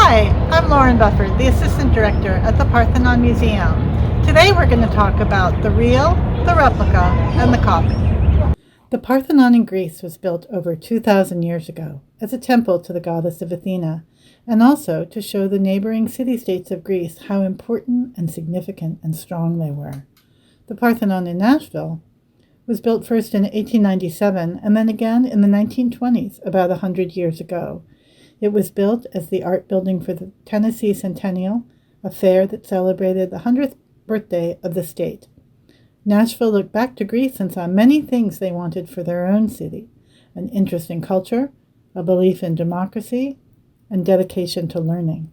Hi, I'm Lauren Bufford, the Assistant Director at the Parthenon Museum. Today we're going to talk about the real, the replica, and the copy. The Parthenon in Greece was built over 2,000 years ago as a temple to the goddess of Athena, and also to show the neighboring city-states of Greece how important and significant and strong they were. The Parthenon in Nashville was built first in 1897 and then again in the 1920s, about 100 years ago. It was built as the art building for the Tennessee Centennial, a fair that celebrated the 100th birthday of the state. Nashville looked back to Greece and saw many things they wanted for their own city: an interest in culture, a belief in democracy, and dedication to learning.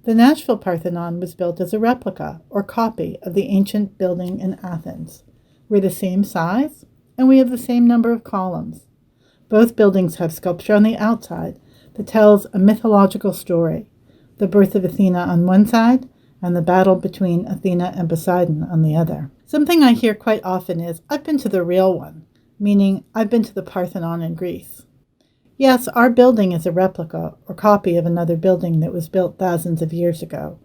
The Nashville Parthenon was built as a replica or copy of the ancient building in Athens. We're the same size, and we have the same number of columns. Both buildings have sculpture on the outside that tells a mythological story, the birth of Athena on one side and the battle between Athena and Poseidon on the other. Something I hear quite often is, "I've been to the real one," meaning I've been to the Parthenon in Greece. Yes, our building is a replica or copy of another building that was built thousands of years ago,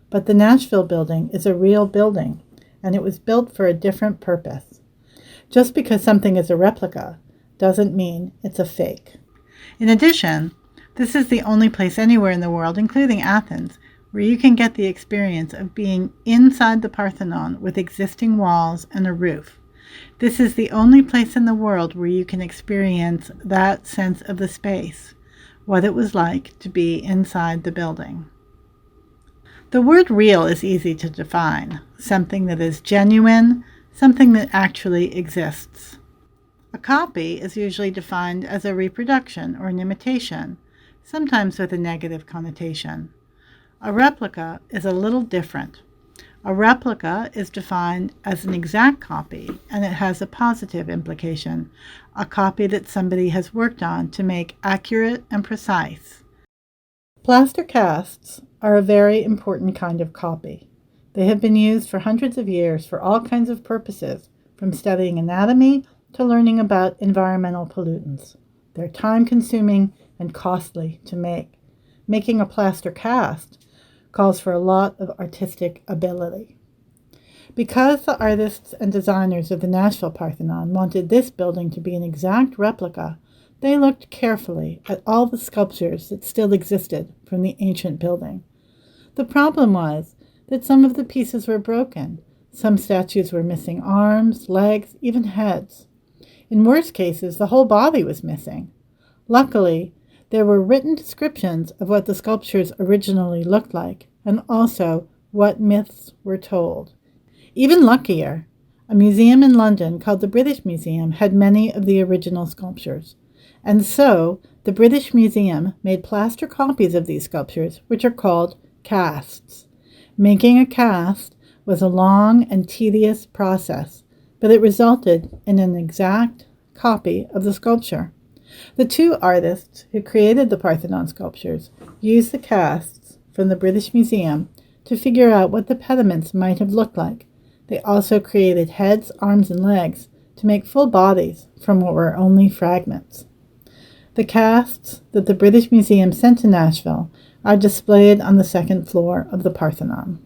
but the Nashville building is a real building, and it was built for a different purpose. Just because something is a replica doesn't mean it's a fake. In addition, this is the only place anywhere in the world, including Athens, where you can get the experience of being inside the Parthenon with existing walls and a roof. This is the only place in the world where you can experience that sense of the space, what it was like to be inside the building. The word real is easy to define, something that is genuine, something that actually exists. A copy is usually defined as a reproduction or an imitation, sometimes with a negative connotation. A replica is a little different. A replica is defined as an exact copy, and it has a positive implication, a copy that somebody has worked on to make accurate and precise. Plaster casts are a very important kind of copy. They have been used for hundreds of years for all kinds of purposes, from studying anatomy to learning about environmental pollutants. They're time-consuming and costly to make. Making a plaster cast calls for a lot of artistic ability. Because the artists and designers of the Nashville Parthenon wanted this building to be an exact replica, they looked carefully at all the sculptures that still existed from the ancient building. The problem was that some of the pieces were broken. Some statues were missing arms, legs, even heads. In worse cases, the whole body was missing. Luckily, there were written descriptions of what the sculptures originally looked like, and also what myths were told. Even luckier, a museum in London called the British Museum had many of the original sculptures. And so, the British Museum made plaster copies of these sculptures, which are called casts. Making a cast was a long and tedious process, but it resulted in an exact copy of the sculpture. The two artists who created the Parthenon sculptures used the casts from the British Museum to figure out what the pediments might have looked like. They also created heads, arms, and legs to make full bodies from what were only fragments. The casts that the British Museum sent to Nashville are displayed on the second floor of the Parthenon.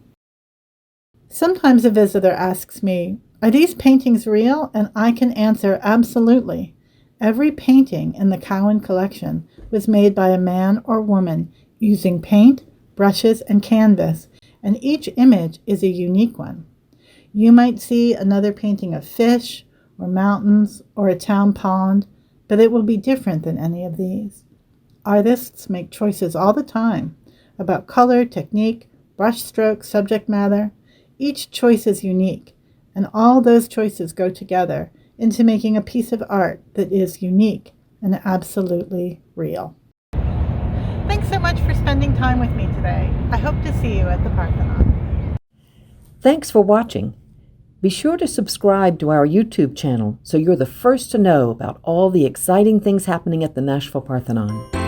Sometimes a visitor asks me, "Are these paintings real?" And I can answer, absolutely. Every painting in the Cowan collection was made by a man or woman using paint, brushes, and canvas, and each image is a unique one. You might see another painting of fish, or mountains, or a town pond, but it will be different than any of these. Artists make choices all the time about color, technique, brush stroke, subject matter. Each choice is unique, and all those choices go together into making a piece of art that is unique and absolutely real. Thanks so much for spending time with me today. I hope to see you at the Parthenon. Thanks for watching. Be sure to subscribe to our YouTube channel so you're the first to know about all the exciting things happening at the Nashville Parthenon.